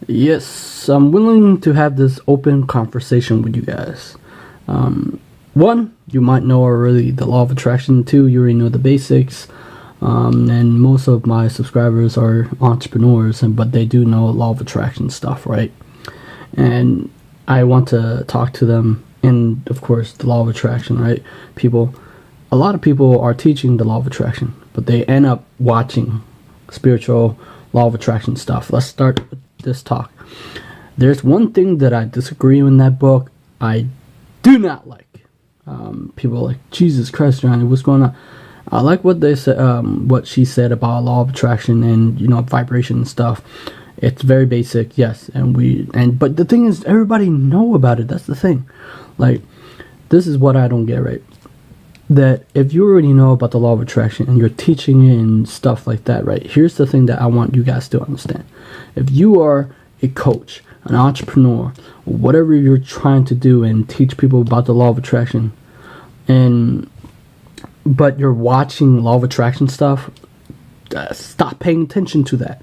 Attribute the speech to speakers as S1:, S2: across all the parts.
S1: Yes, I'm willing to have this open conversation with you guys. One, you might know already the law of attraction. Two, you already know the basics. And most of my subscribers are entrepreneurs, but they do know law of attraction stuff, right? And I want to talk to them in, of course, the law of attraction, right? A lot of people are teaching the law of attraction, but they end up watching spiritual law of attraction stuff. Let's start with this talk. There's one thing that I disagree in that book. I do not like. People are like, Jesus Christ, Johnny, what's going on? I like what they said, what she said about law of attraction and vibration and stuff. It's very basic, yes, but the thing is, everybody know about it. That's the thing. Like, this is what I don't get, right? That if you already know about the law of attraction and you're teaching it and stuff like that, right? Here's the thing that I want you guys to understand. If you are a coach, an entrepreneur, or whatever you're trying to do and teach people about the law of attraction, but you're watching law of attraction stuff, stop paying attention to that.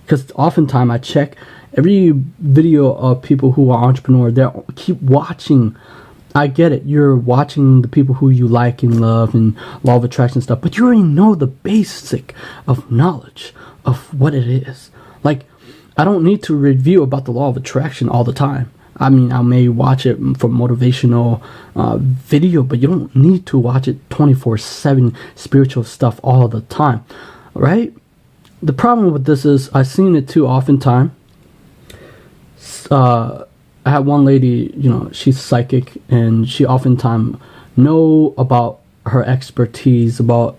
S1: Because oftentimes I check every video of people who are entrepreneurs, they keep watching. I get it, you're watching the people who you like and love and law of attraction stuff, but you already know the basic of knowledge of what it is. Like, I don't need to review about the law of attraction all the time. I mean, I may watch it for motivational video, but you don't need to watch it 24/7 spiritual stuff all the time, right? The problem with this is I've seen it too oftentimes. I had one lady, she's psychic, and she oftentimes know about her expertise about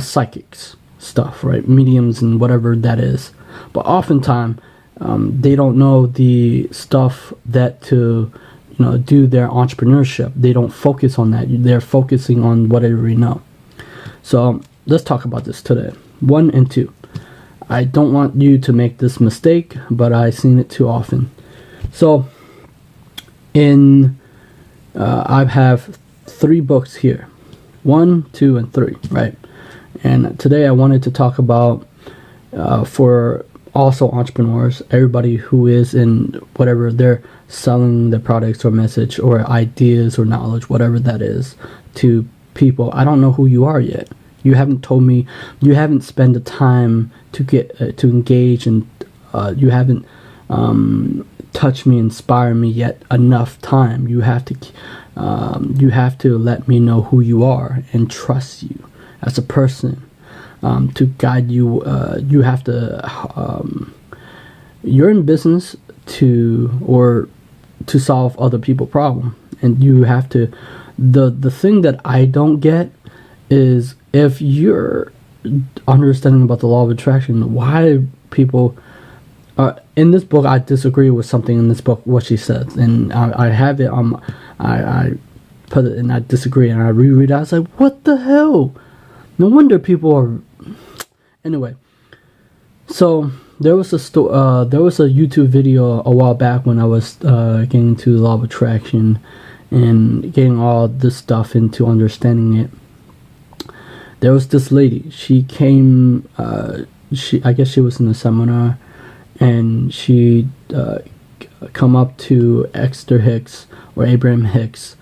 S1: psychics stuff, right? Mediums and whatever that is. But oftentimes, they don't know the stuff that to, do their entrepreneurship. They don't focus on that. They're focusing on what they already know. So let's talk about this today. 1 and 2. I don't want you to make this mistake, but I've seen it too often. So, I have 3 books here. 1, 2, and 3, right? And today I wanted to talk about, for also entrepreneurs, everybody who is in whatever they're selling their products or message or ideas or knowledge, whatever that is, to people. I don't know who you are yet. You haven't told me. You haven't spent the time to get to engage, and you haven't touched me, inspire me yet enough time. You have to let me know who you are and trust you as a person. To guide you, you have to. You're in business to solve other people's problem, and you have to. The thing that I don't get is, if you're understanding about the law of attraction, why people. In this book, I disagree with something in this book, what she said, and I have it. I put it, and I disagree, and I reread it. I was like, what the hell? No wonder people are. Anyway, so there was a YouTube video a while back when I was getting into law of attraction and getting all this stuff into understanding it. There was this lady. She came. I guess she was in a seminar, and she come up to Hicks or Abraham Hicks,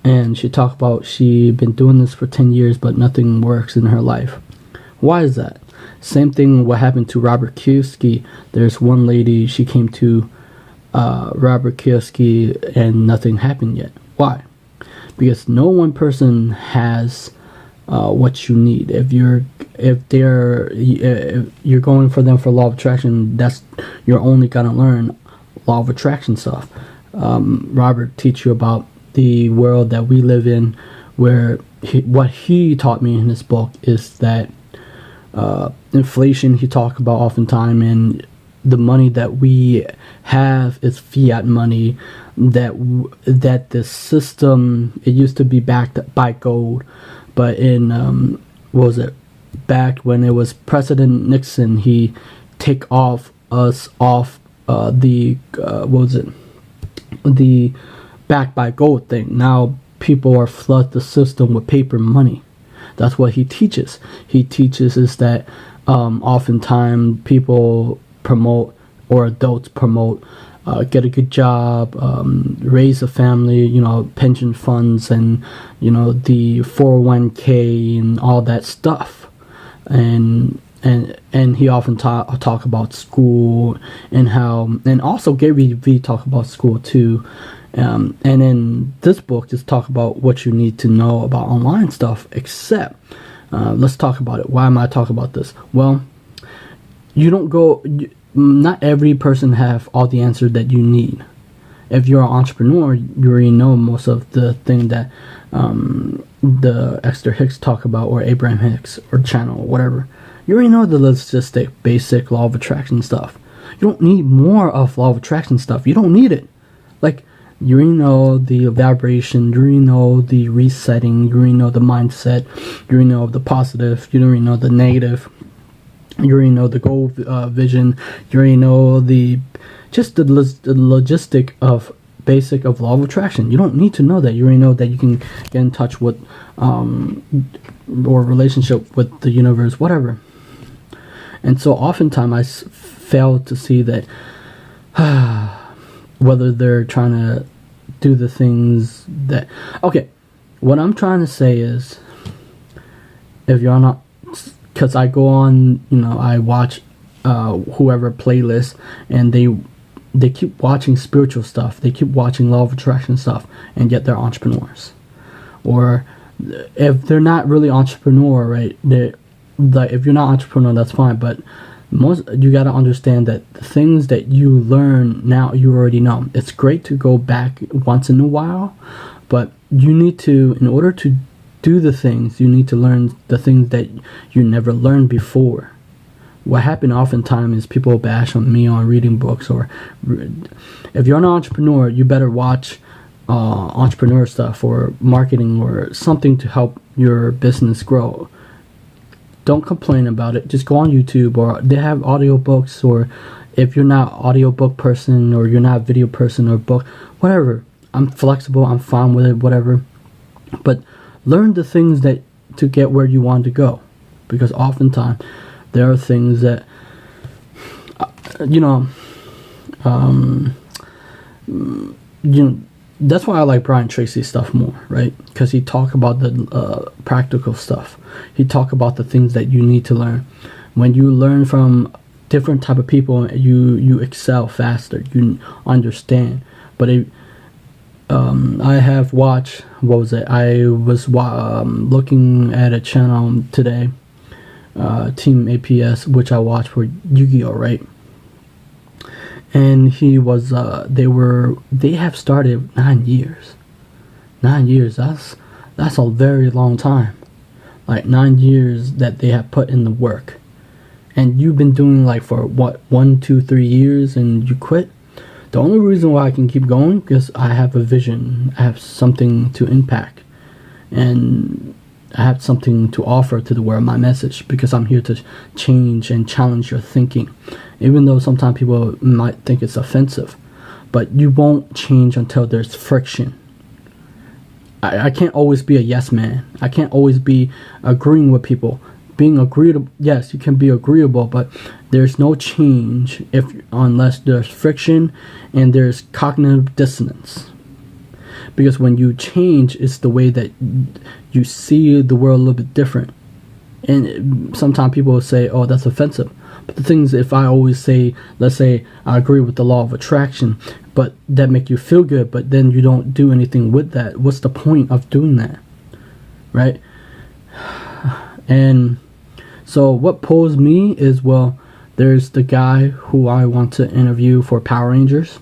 S1: and she talked about she been doing this for 10 years, but nothing works in her life. Why is that? Same thing what happened to Robert Kiyosaki. There's one lady, she came to Robert Kiyosaki and nothing happened yet. Why? Because no one person has what you need. If you're going for them for law of attraction, you're only gonna learn law of attraction stuff. Robert teach you about the world that we live in, where what he taught me in his book is that inflation he talked about oftentimes, and the money that we have is fiat money, that the system, it used to be backed by gold, but in what was it, back when it was President Nixon, he take us off the backed by gold thing. Now people are flood the system with paper money. That's what he teaches. He teaches is that oftentimes people promote or adults promote get a good job, raise a family, pension funds, and the 401k and all that stuff. And he often talk about school and how, and also Gary Vee talk about school too. And in this book, just talk about what you need to know about online stuff. Except, let's talk about it. Why am I talking about this? Well, not every person have all the answers that you need. If you're an entrepreneur, you already know most of the thing that the Esther Hicks talk about, or Abraham Hicks, or channel, or whatever. You already know the logistic, basic law of attraction stuff. You don't need more of law of attraction stuff. You don't need it. Like, you already know the vibration, you already know the resetting, you already know the mindset, you already know the positive, you already know the negative. You already know the goal vision. You already know the logistic of basic of law of attraction. You don't need to know that. You already know that you can get in touch with or relationship with the universe, whatever. And so oftentimes I fail to see that whether they're trying to do the things that... Okay, what I'm trying to say is, if you're not... Because I go on, I watch whoever playlist, and they keep watching spiritual stuff. They keep watching law of attraction stuff, and yet they're entrepreneurs. Or if they're not really entrepreneur, right? If you're not entrepreneur, that's fine. But you got to understand that the things that you learn now, you already know. It's great to go back once in a while, but you need to, in order to do the things, you need to learn the things that you never learned before. What happened oftentimes is people bash on me on reading books, or if you're an entrepreneur, you better watch entrepreneur stuff or marketing or something to help your business grow. Don't complain about it. Just go on YouTube, or they have audiobooks, or if you're not audiobook person, or you're not video person, or book, whatever. I'm flexible. I'm fine with it, whatever. But learn the things that to get where you want to go, because oftentimes there are things that that's why I like Brian Tracy's stuff more, right? Because he talk about the practical stuff. He talk about the things that you need to learn. When you learn from different type of people, you excel faster. You understand. But I have watched, what was it? I was looking at a channel today, Team APS, which I watched for Yu-Gi-Oh, right? And they have started 9 years. 9 years, that's a very long time. Like 9 years that they have put in the work. And you've been doing like for what, 1, 2, 3 years, and you quit? The only reason why I can keep going, because I have a vision. I have something to impact, and I have something to offer to the world, my message, because I'm here to change and challenge your thinking. Even though sometimes people might think it's offensive, but you won't change until there's friction. I can't always be a yes man. I can't always be agreeing with people. Being agreeable, yes, you can be agreeable, but there's no change unless there's friction and there's cognitive dissonance. Because when you change, it's the way that you see the world a little bit different. And sometimes people will say, oh, that's offensive. But the thing is, if I always say, let's say I agree with the law of attraction, but that make you feel good, but then you don't do anything with that, what's the point of doing that? Right? And so what pulls me is, well, there's the guy who I want to interview for Power Rangers,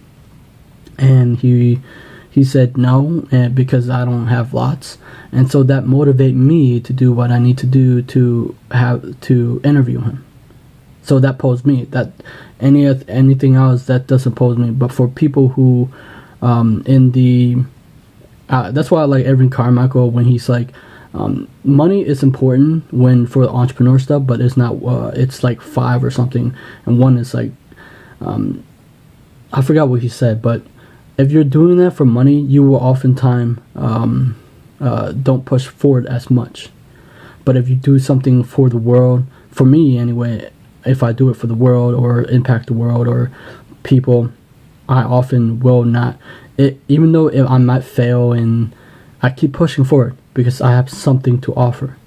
S1: and he said no, and because I don't have lots, and so that motivated me to do what I need to do to interview him. So that pulls me. That anything else that doesn't pose me. But for people who that's why I like Evan Carmichael when he's like, money is important for the entrepreneur stuff, but it's not. It's like 5 or something, and one is like, I forgot what he said, but if you're doing that for money, you will oftentimes don't push forward as much. But if you do something for the world, for me anyway, if I do it for the world or impact the world or people, I often will not. Even though I might fail, and I keep pushing forward because I have something to offer.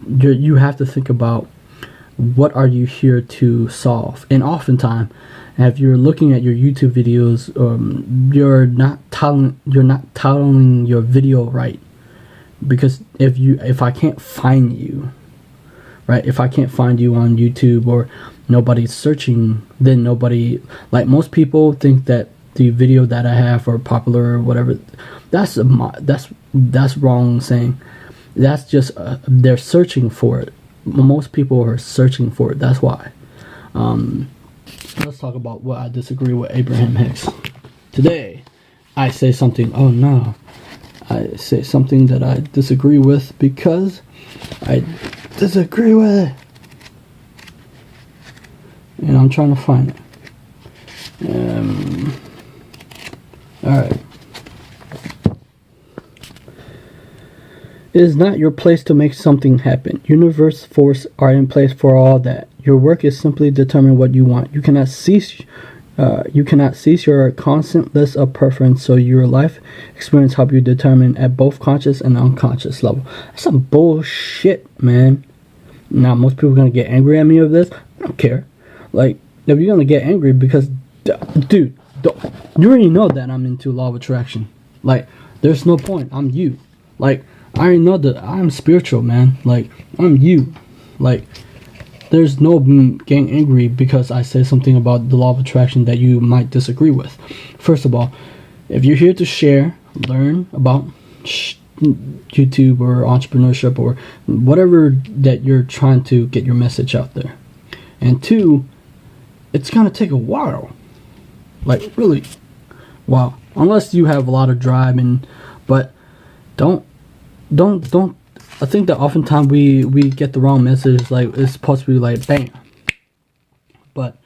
S1: You have to think about, what are you here to solve? And oftentimes, if you're looking at your YouTube videos, you're not titling your video right. Because if I can't find you, right? If I can't find you on YouTube, or nobody's searching, then nobody, like most people think that the video that I have are popular or whatever. That's wrong saying. That's just they're searching for it. Most people are searching for it. That's why. Let's talk about what I disagree with Abraham Hicks. Today, I say something. Oh no. I say something that I disagree with because I disagree with it. And I'm trying to find it. Alright. It is not your place to make something happen. Universe force are in place for all that. Your work is simply determine what you want. You cannot cease your constant list of preference, so your life experience help you determine at both conscious and unconscious level. That's some bullshit, man. Now, most people are going to get angry at me of this. I don't care. Like, if you're going to get angry because, dude, you already know that I'm into law of attraction. Like, there's no point. I'm you. Like, I already know that I'm spiritual, man. Like, I'm you. Like, there's no getting angry because I say something about the law of attraction that you might disagree with. First of all, if you're here to share, learn about YouTube or entrepreneurship or whatever that you're trying to get your message out there. And two, it's going to take a while. Like, really. Wow. Unless you have a lot of drive, but don't. I think that oftentimes we get the wrong message. Like, it's supposed to be like bam, but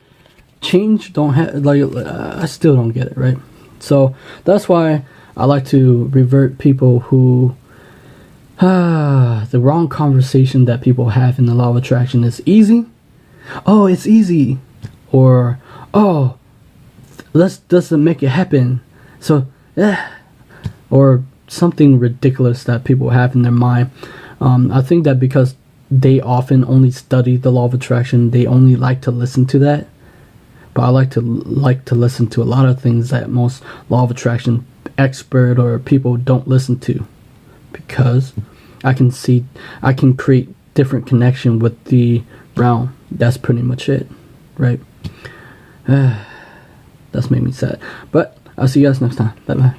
S1: change don't have, like, I still don't get it, right? So that's why I like to revert people who the wrong conversation that people have in the law of attraction is easy. Oh, it's easy, or oh, let's make it happen. So or something ridiculous that people have in their mind. I think that because they often only study the law of attraction, they only like to listen to that. But I like to listen to a lot of things that most law of attraction expert or people don't listen to, because I can create different connection with the realm. That's pretty much it, right? That's made me sad. But I'll see you guys next time. Bye bye.